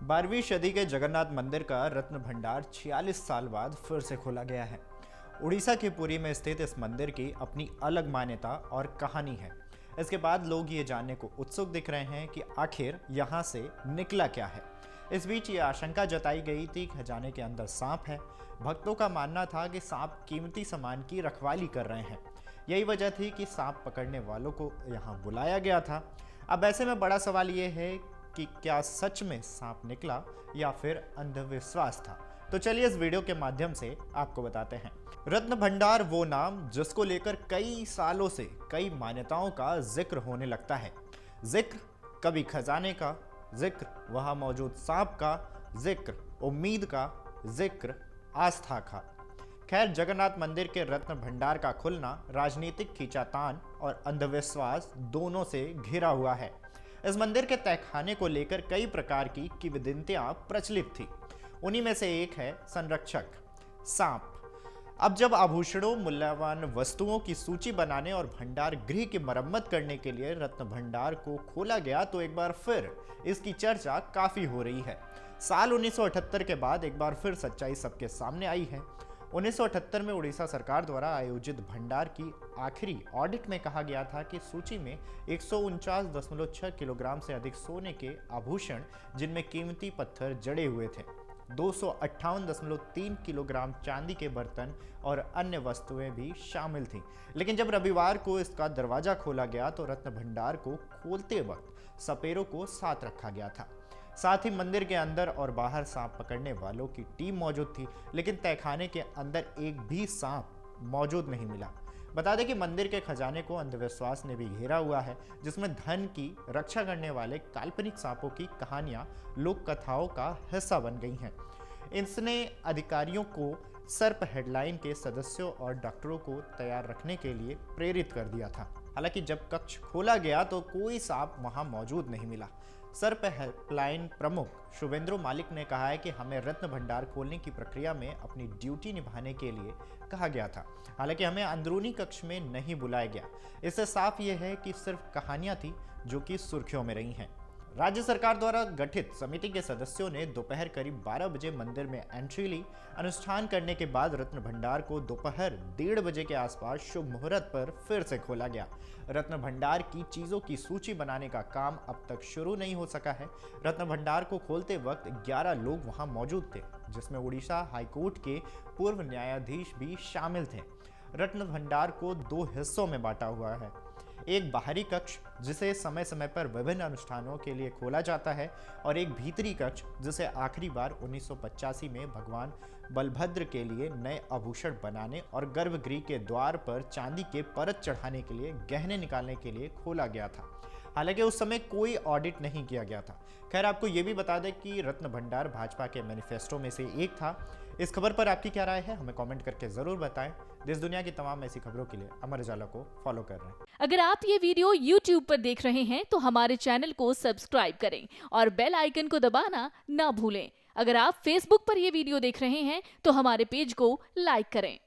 12वीं सदी के जगन्नाथ मंदिर का रत्न भंडार 46 साल बाद फिर से खोला गया है। उड़ीसा के पुरी में स्थित इस मंदिर की अपनी अलग मान्यता और कहानी है। इसके बाद लोग ये जानने को उत्सुक दिख रहे हैं कि आखिर यहाँ से निकला क्या है। इस बीच ये आशंका जताई गई थी खजाने के अंदर सांप है। भक्तों का मानना था कि सांप कीमती सामान की रखवाली कर रहे हैं। यही वजह थी कि सांप पकड़ने वालों को यहाँ बुलाया गया था। अब ऐसे में बड़ा सवाल ये है कि क्या सच में सांप निकला या फिर अंधविश्वास था। तो चलिए इस वीडियो के माध्यम से आपको बताते हैं। रत्न भंडार वो नाम जिसको लेकर कई सालों से कई मान्यताओं का जिक्र होने लगता है। जिक्र कभी खजाने का, जिक्र वहां मौजूद सांप का, जिक्र उम्मीद का, जिक्र आस्था का। खैर, जगन्नाथ मंदिर के रत्न भंडार का खुलना राजनीतिक खींचातान और अंधविश्वास दोनों से घिरा हुआ है। इस मंदिर के तहखाने को लेकर कई प्रकार की किंवदंतियां प्रचलित थी। उन्हीं में से एक है संरक्षक सांप। अब जब आभूषणों, मूल्यवान वस्तुओं की सूची बनाने और भंडार गृह की मरम्मत करने के लिए रत्न भंडार को खोला गया तो एक बार फिर इसकी चर्चा काफी हो रही है। साल 1978 के बाद एक बार फिर सच्चाई सबके सामने आई है। 1978 में उड़ीसा सरकार द्वारा आयोजित भंडार की आखिरी ऑडिट में कहा गया था कि सूची में 149.6 किलोग्राम से अधिक सोने के आभूषण, जिनमें कीमती पत्थर जड़े हुए थे, 258.3 किलोग्राम चांदी के बर्तन और अन्य वस्तुएं भी शामिल थीं। लेकिन जब रविवार को इसका दरवाजा खोला गया तो रत्न भंडार को खोलते वक्त सपेरों को साथ रखा गया था। साथ ही मंदिर के अंदर और बाहर सांप पकड़ने वालों की टीम मौजूद थी, लेकिन तहखाने के अंदर एक भी सांप मौजूद नहीं मिला। बता दें कि मंदिर के खजाने को अंधविश्वास ने भी घेरा हुआ है, जिसमें धन की रक्षा करने वाले काल्पनिक सांपों की कहानियां लोक कथाओं का हिस्सा बन गई हैं। इसने अधिकारियों को सर्प हेडलाइन के सदस्यों और डॉक्टरों को तैयार रखने के लिए प्रेरित कर दिया था। हालांकि जब कक्ष खोला गया तो कोई सांप वहां मौजूद नहीं मिला। सर्प हेल्पलाइन प्रमुख शुभेंद्रु मालिक ने कहा है कि हमें रत्न भंडार खोलने की प्रक्रिया में अपनी ड्यूटी निभाने के लिए कहा गया था। हालांकि हमें अंदरूनी कक्ष में नहीं बुलाया गया। इससे साफ यह है कि सिर्फ कहानियां थी जो कि सुर्खियों में रही हैं। राज्य सरकार द्वारा गठित समिति के सदस्यों ने दोपहर करीब 12 बजे मंदिर में एंट्री ली। अनुष्ठान करने के बाद रत्न भंडार को दोपहर 1:30 बजे के आसपास शुभ मुहूर्त पर फिर से खोला गया। रत्न भंडार की चीजों की सूची बनाने का काम अब तक शुरू नहीं हो सका है। रत्न भंडार को खोलते वक्त 11 लोग वहां मौजूद थे, जिसमें उड़ीसा हाईकोर्ट के पूर्व न्यायाधीश भी शामिल थे। रत्न भंडार को 2 हिस्सों में बांटा हुआ है। एक बाहरी कक्ष जिसे समय समय पर विभिन्न अनुष्ठानों के लिए खोला जाता है, और एक भीतरी कक्ष जिसे आखिरी बार 1985 में भगवान बलभद्र के लिए नए आभूषण बनाने और गर्भगृह के द्वार पर चांदी के परत चढ़ाने के लिए गहने निकालने के लिए खोला गया था। हालांकि उस समय कोई ऑडिट नहीं किया गया था। खैर, आपको ये भी बता दें कि रत्न भंडार भाजपा के मैनिफेस्टो में से एक था। इस खबर पर आपकी क्या राय है, हमें कमेंट करके जरूर बताएं। देश दुनिया की तमाम ऐसी खबरों के लिए अमर उजाला को फॉलो कर रहे हैं। अगर आप ये वीडियो YouTube पर देख रहे हैं तो हमारे चैनल को सब्सक्राइब करें और बेल आइकन को दबाना ना भूलें। अगर आप Facebook पर ये वीडियो देख रहे हैं तो हमारे पेज को लाइक करें।